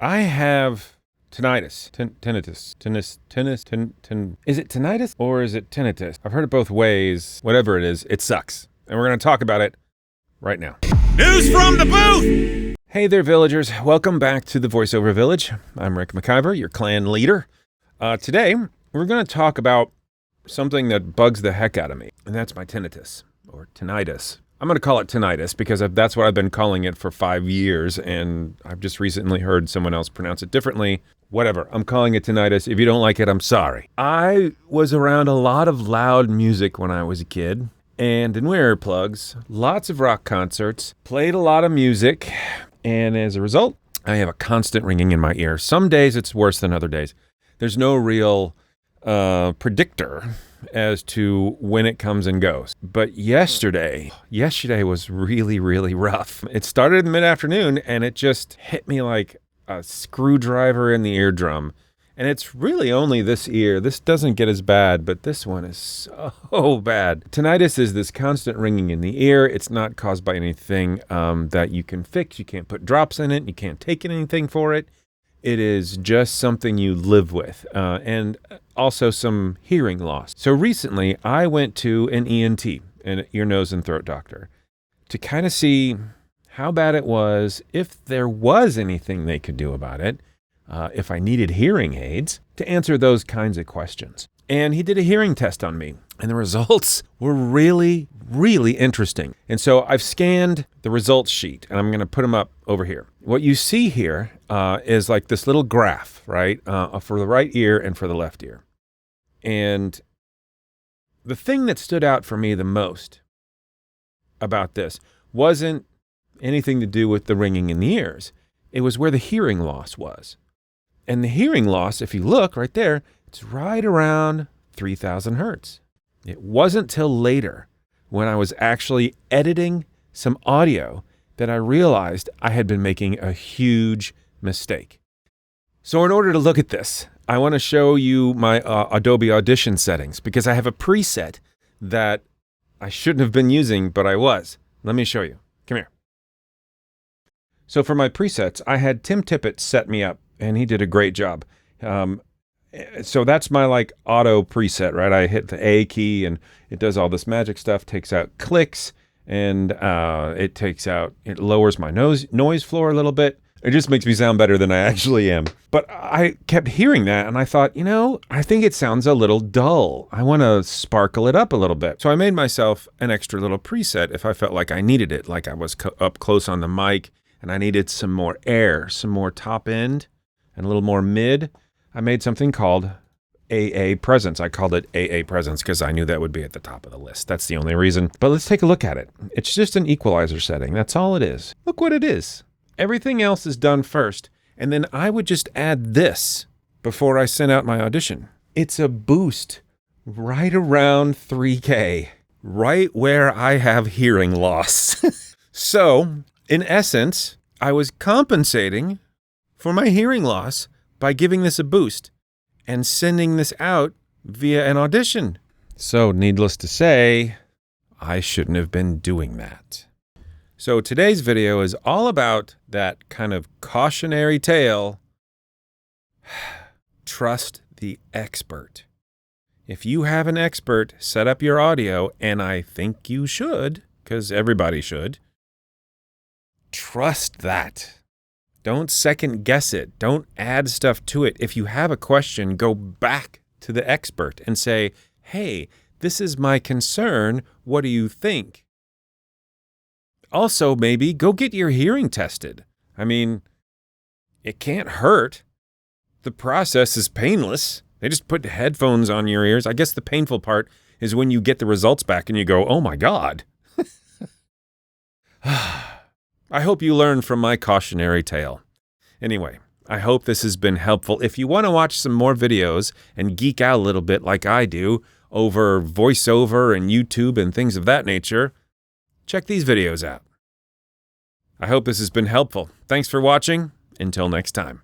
I have tinnitus. Tinnitus. Is it tinnitus or is it tinnitus? I've heard it both ways. Whatever it is, it sucks. And we're going to talk about it right now. News from the booth! Hey there, villagers. Welcome back to the VoiceOver Village. I'm Rick McIver, your clan leader. Today, we're going to talk about something that bugs the heck out of me, and that's my tinnitus, or tinnitus. I'm going to call it tinnitus because that's what I've been calling it for 5 years, and I've just recently heard someone else pronounce it differently. Whatever, I'm calling it tinnitus. If you don't like it, I'm sorry. I was around a lot of loud music when I was a kid, and in earplugs, lots of rock concerts, played a lot of music, and as a result, I have a constant ringing in my ear. Some days it's worse than other days. There's no real predictor as to when it comes and goes. But yesterday was really, really rough. It started in mid-afternoon and it just hit me like a screwdriver in the eardrum. And it's really only this ear. This doesn't get as bad, but this one is so bad. Tinnitus is this constant ringing in the ear. It's not caused by anything that you can fix. You can't put drops in it. You can't take anything for it. It is just something you live with, and also some hearing loss. So recently, I went to an ENT, an ear, nose, and throat doctor, to kind of see how bad it was, if there was anything they could do about it, if I needed hearing aids, to answer those kinds of questions. And he did a hearing test on me, and the results were really, really interesting. And so I've scanned the results sheet, and I'm going to put them up over here. What you see here is like this little graph, right, for the right ear and for the left ear. And the thing that stood out for me the most about this wasn't anything to do with the ringing in the ears. It was where the hearing loss was. And the hearing loss, if you look right there, it's right around 3,000 hertz. It wasn't till later when I was actually editing some audio that I realized I had been making a huge mistake. So in order to look at this, I want to show you my Adobe Audition settings because I have a preset that I shouldn't have been using, but I was. Let me show you. Come here. So for my presets, I had Tim Tippett set me up, and he did a great job. So that's my like auto preset, right? I hit the A key and it does all this magic stuff, takes out clicks, and it lowers my noise floor a little bit. It just makes me sound better than I actually am. But I kept hearing that and I thought, I think it sounds a little dull. I want to sparkle it up a little bit. So I made myself an extra little preset if I felt like I needed it, like I was up close on the mic and I needed some more air, some more top end and a little more mid. I made something called AA Presence. I called it AA Presence because I knew that would be at the top of the list. That's the only reason. But let's take a look at it. It's just an equalizer setting. That's all it is. Look what it is. Everything else is done first. And then I would just add this before I sent out my audition. It's a boost right around 3K, right where I have hearing loss. So, in essence, I was compensating for my hearing loss by giving this a boost and sending this out via an audition. So needless to say, I shouldn't have been doing that. So today's video is all about that kind of cautionary tale. Trust the expert. If you have an expert set up your audio, and I think you should, because everybody should, trust that. Don't second guess it. Don't add stuff to it. If you have a question, go back to the expert and say, hey, this is my concern. What do you think? Also, maybe go get your hearing tested. I mean, it can't hurt. The process is painless. They just put headphones on your ears. I guess the painful part is when you get the results back and you go, oh my God. I hope you learned from my cautionary tale. Anyway, I hope this has been helpful. If you want to watch some more videos and geek out a little bit like I do over voiceover and YouTube and things of that nature, check these videos out. I hope this has been helpful. Thanks for watching. Until next time.